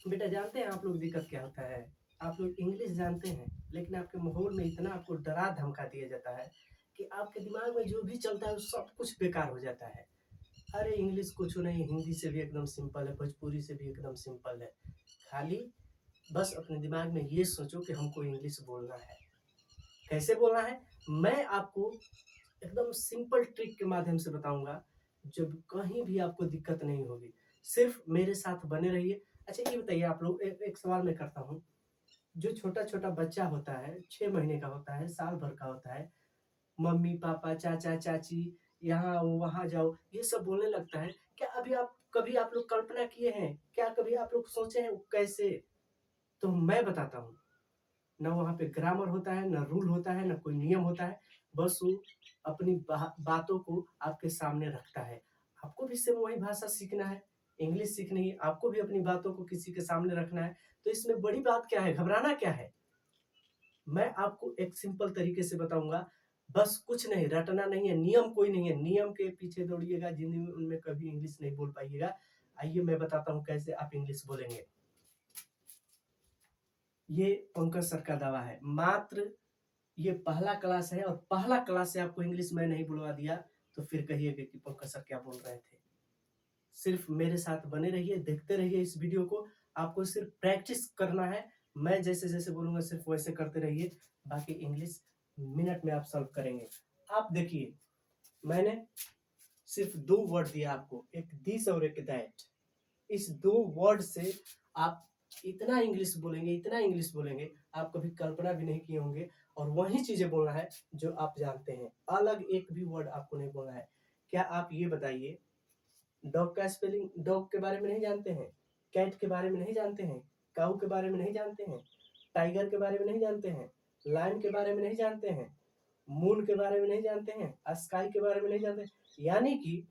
बेटा जानते हैं आप लोग दिक्कत क्या होता है? आप लोग इंग्लिश जानते हैं, लेकिन आपके माहौल में इतना आपको डरा-धमका दिया जाता है कि आपके दिमाग में जो भी चलता है वो सब कुछ बेकार हो जाता है। अरे इंग्लिश कुछ नहीं, हिंदी से भी एकदम सिंपल है, भोजपुरी से भी एकदम सिंपल है। खाली बस अपने दिमाग में ये सोचो कि हमको इंग्लिश बोलना है। कैसे बोलना है? मैं आपको एकदम सिंपल ट्रिक के माध्यम से बताऊँगा, जब कहीं भी आपको दिक्कत नहीं होगी। सिर्फ़ मेरे साथ बने रहिए। अच्छा ये बताइए आप लोग एक सवाल मैं करता हूँ, जो छोटा-छोटा बच्चा होता है, 6 महीने का होता है, साल भर का होता है, मम्मी-पापा, चाचा-चाची, यहाँ आओ, वहाँ जाओ, ये सब बोलने लगता है। क्या कभी आप लोग कल्पना किए हैं? क्या कभी आप लोग सोचे हैं वो कैसे? तो मैं बताता हूँ। ना वहाँ पे ग्रामर होता है, ना रूल होता है, ना कोई नियम होता है। बस वो अपनी बातों को आपके सामने रखता है। आपको भी सेम वही भाषा सीखना है, इंग्लिश सीखनी है, आपको भी अपनी बातों को किसी के सामने रखना है। तो इसमें बड़ी बात क्या है, घबराना क्या है? मैं आपको एक सिंपल तरीके से बताऊँगा, बस कुछ नहीं, रटना नहीं है, नियम कोई नहीं है, नियम के पीछे दौड़िएगा, ज़िंदगी में उनमें कभी इंग्लिश नहीं बोल पाइएगा। आइए मैं बताता हूँ कैसे आप इंग्लिश बोलेंगे। ये पंकज सर का दावा है, मात्र ये पहला क्लास है और पहला क्लास से आपको इंग्लिश मैं नहीं बुलवा दिया, तो फिर कहिएगा कि पंकज सर क्या बोल रहे थे। सिर्फ़ मेरे साथ बने रहिए, देखते रहिए इस वीडियो को, आपको सिर्फ़ प्रैक्टिस करना है। मैं जैसे-जैसे बोलूँगा सिर्फ़ वैसे करते रहिए, बाकी इंग्लिश मिनट में आप सॉल्व करेंगे। आप देखिए, मैंने सिर्फ़ 2 वर्ड दिया आपको, एक दिस और एक दैट। इस 2 वर्ड से आप इतना इंग्लिश बोलेंगे, आप कभी कल्पना भी नहीं किए होंगे और वही चीज़ें बोलना है जो आप जानते हैं। अलग एक भी वर्ड आपको नहीं बोलना है। क्या आप ये बताइए, डॉग का स्पेलिंग डॉग के बारे में नहीं जानते हैं? कैट के बारे में नहीं जानते हैं? काऊ के बारे में नहीं जानते हैं? टाइगर के बारे में नहीं जानते हैं? लायन के बारे में नहीं जानते हैं? मून के बारे में नहीं जानते हैं? स्काई के बारे में नहीं जानते? यानी कि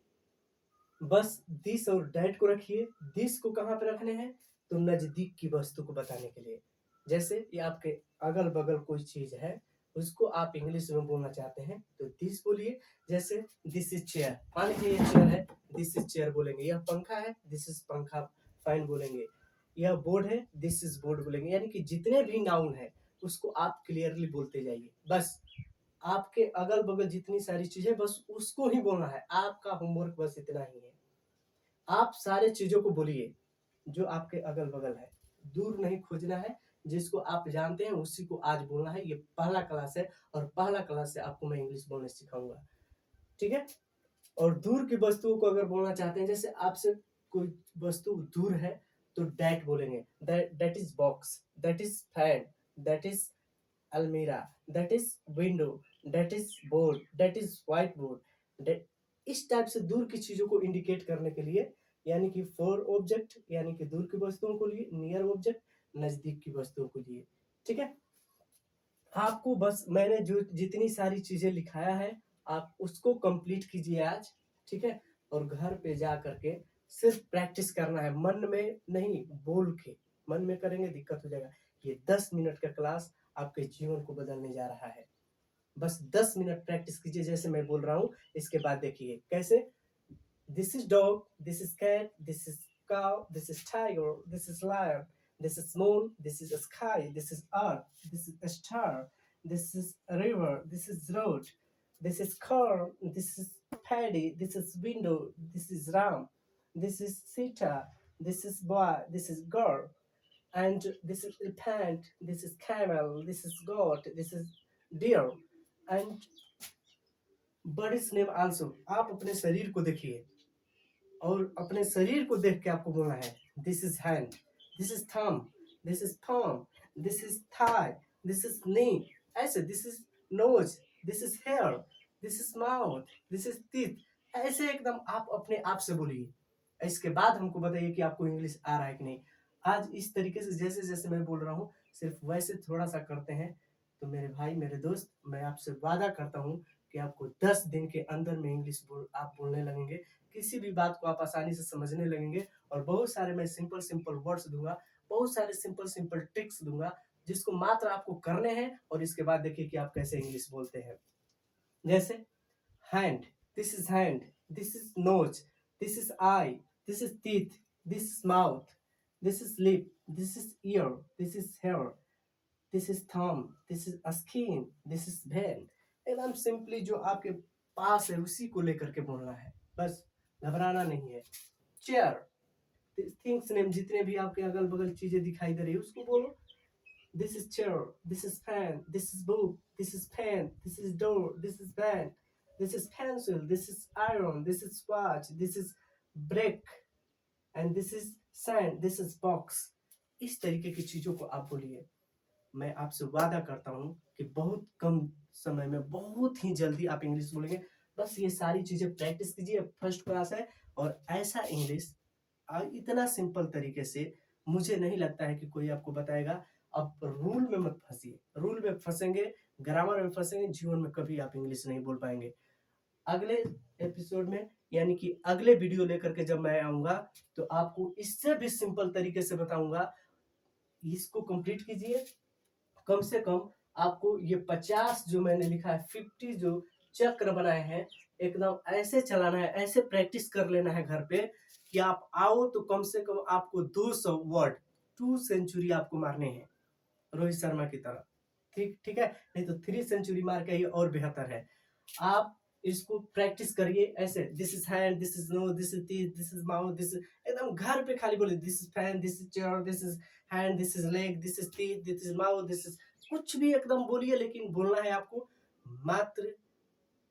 बस दिस और डैट को रखिए। दिस को कहाँ पे रखने हैं? तो नज़दीक की वस्तु को बताने के लिए। जैसे ये आपके अगल-बगल कोई चीज़ है, उसको आप इंग्लिश में बोलना चाहते हैं, तो दिस बोलिए। जैसे दिस इज़ चेयर, मान लीजिए ये चेयर है, दिस इज़ चेयर बोलेंगे। यह पंखा है, दिस इज़ पंखा फैन बोलेंगे। यह बोर्ड है, दिस इज़ बोर्ड बोलेंगे। यानी कि जितने भी नाउन हैं, उसको आप क्लियरली बोलते जाइए। बस आपके अगल-बगल जितनी सारी चीज़ें बस उसको ही बोलना है। आपका होमवर्क बस इतना ही है। आप सारे चीज़ों को बोलिए, जो आपके अगल-बगल है। दूर नहीं खोजना है, जिसको आप जानते हैं उसी को आज बोलना है। ये पहला क्लास है और पहला क्लास से आपको मैं इंग्लिश बोलना सिखाऊँगा, ठीक है? और दूर की वस्तुओं को अगर बोलना चाहते हैं, जैसे आपसे कोई वस्तु दूर है, तो दैट बोलेंगे। That is box, that is fan, that is अलमीरा, that is window, that is board, that is white board. That इस टाइप से दूर की चीज़ों को इंडिकेट करने के लिए, यानी कि फॉर ऑब्जेक्ट यानी कि दूर की वस्तुओं को लिए, नियर ऑब्जेक्ट नज़दीक की वस्तुओं को लिए, ठीक है? आपको बस मैंने जो जितनी सारी चीज़ें लिखाया है, आप उसको कंप्लीट कीजिए आज, ठीक है? और घर पे जा कर के सिर्फ़ प्रैक्टिस करना है, मन में नहीं, बोल के। मन में करेंगे दिक्कत हो जाएगा। ये 10 मिनट का क्लास आपके जीवन को बदलने जा रहा है। बस 10 मिनट प्रैक्टिस कीजिए जैसे मैं बोल रहा हूँ, इसके बाद देखिए कैसे? This is dog, this is cat, this is cow, this is tiger, this is lion, this is moon, this is a sky, this is earth, this is a star, this is a river, this is road, this is car, this is paddy, this is window, this is ram, this is sita, this is boy, this is girl, and this is elephant, this is camel, this is goat, this is deer, and birds name also. आप अपने शरीर को देखिए और अपने शरीर को देख के आपको बोलना है। This is hand, this is thumb, this is thumb, this is thigh, this is knee, ऐसे this is nose, this is hair, this is mouth, this is teeth. ऐसे एकदम आप अपने आप से बोलिए। इसके बाद हमको बताइए कि आपको इंग्लिश आ रहा है कि नहीं। आज इस तरीके से जैसे जैसे मैं बोल रहा हूँ सिर्फ वैसे थोड़ा सा करते हैं, तो मेरे भाई मेरे दोस्त मैं आपसे वादा करता हूँ कि आपको 10 दिन के अंदर में आप बोलने लगेंगे। किसी भी बात को आप आसानी से समझने लगेंगे और बहुत सारे मैं सिंपल सिंपल वर्ड्स दूंगा, बहुत सारे सिंपल सिंपल ट्रिक्स दूंगा, जिसको मात्र आपको करने हैं और इसके बाद देखिए कि आप कैसे इंग्लिश बोलते हैं। जैसे hand, this is hand, this is nose, this is eye, this is teeth, this is mouth, this is lip, this is ear, this is hair, this is thumb, this is skin, this is vein। एकदम simply जो आपके पास है उसी को लेकर के बोलना है, बस घबराना नहीं है। चेयर, थिंग्स नेम जितने भी आपके अगल बगल चीजें दिखाई दे रही है उसको बोलो। This is chair, this is fan, this is book, this is pen, this is door, this is band, this is pencil, this is iron, this is watch, this is brick, and this is sand, this is box। इस तरीके की चीजों को आप बोलिए। मैं आपसे वादा करता हूँ कि बहुत कम समय में बहुत ही जल्दी आप इंग्लिश बोलेंगे। बस ये सारी चीजें प्रैक्टिस कीजिए, फर्स्ट क्लास है। और ऐसा इंग्लिश इतना सिंपल तरीके से मुझे नहीं लगता है कि कोई आपको बताएगा। अब रूल में मत फंसिए, रूल में फंसेंगे, ग्रामर में फंसेंगे, जीवन में कभी आप इंग्लिश नहीं बोल पाएंगे। अगले एपिसोड में यानी कि अगले वीडियो लेकर के जब मैं आऊंगा तो आपको इससे भी सिंपल तरीके से बताऊंगा। इसको कंप्लीट कीजिए। कम से कम आपको ये 50 जो मैंने लिखा है, 50 जो चक्र बनाए हैं, एकदम ऐसे चलाना है, ऐसे प्रैक्टिस कर लेना है घर पे कि आप आओ तो कम से कम आपको 200 वर्ड, 2 सेंचुरी आपको मारने हैं रोहित शर्मा की तरह। ठीक है, नहीं तो 3 सेंचुरी मार के ये और बेहतर है। आप इसको प्रैक्टिस करिए ऐसे, this is hand, this is nose, this is teeth, this is mouth, this is, एकदम घर पे खाली बोले this is fan, this is chair, this is hand, this is leg, this is teeth, this is mouth, this is, कुछ भी एकदम बोलिए, लेकिन बोलना है आपको। मात्र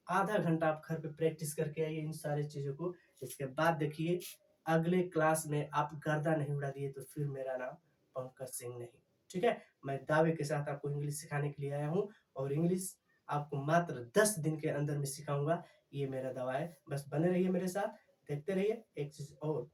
आधा घंटा आप घर पे प्रैक्टिस करके आइए इन सारी चीजों को। इसके बाद देखिए अगले क्लास में आप गर्दा नहीं उड़ा दिए तो फिर मेरा नाम पंकज सिंह नहीं। ठीक है, मैं दावे के साथ आपको इंग्लिश सिखाने के लिए आया हूँ और इंग्लिश आपको मात्र 10 दिन के अंदर में सिखाऊंगा, ये मेरा दावा है। बस बने रहिए मेरे साथ, देखते रहिए। एक चीज और,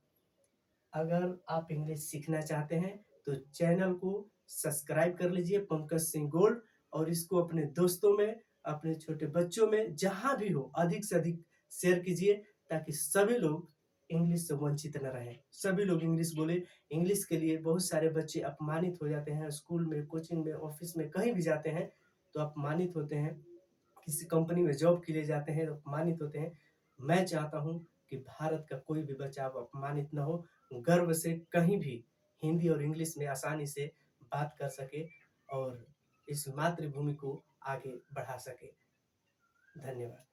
अगर आप इंग्लिश सीखना चाहते हैं तो चैनल को सब्सक्राइब कर लीजिए पंकज सिंह गोल्ड, और इसको अपने दोस्तों में, अपने छोटे बच्चों में, जहां भी हो अधिक से अधिक शेयर कीजिए ताकि सभी लोग इंग्लिश से वंचित न रहें, सभी लोग इंग्लिश बोले। इंग्लिश के लिए बहुत सारे बच्चे अपमानित हो जाते हैं, स्कूल में, कोचिंग में, ऑफिस में, कहीं भी जाते हैं तो अपमानित होते हैं, किसी कंपनी में जॉब के लिए जाते हैं तो अपमानित होते हैं। मैं चाहता हूं कि भारत का कोई भी बच्चा अब अपमानित न हो, गर्व से कहीं भी हिंदी और इंग्लिश में आसानी से बात कर सके और इस मातृभूमि को आगे बढ़ा सके। धन्यवाद।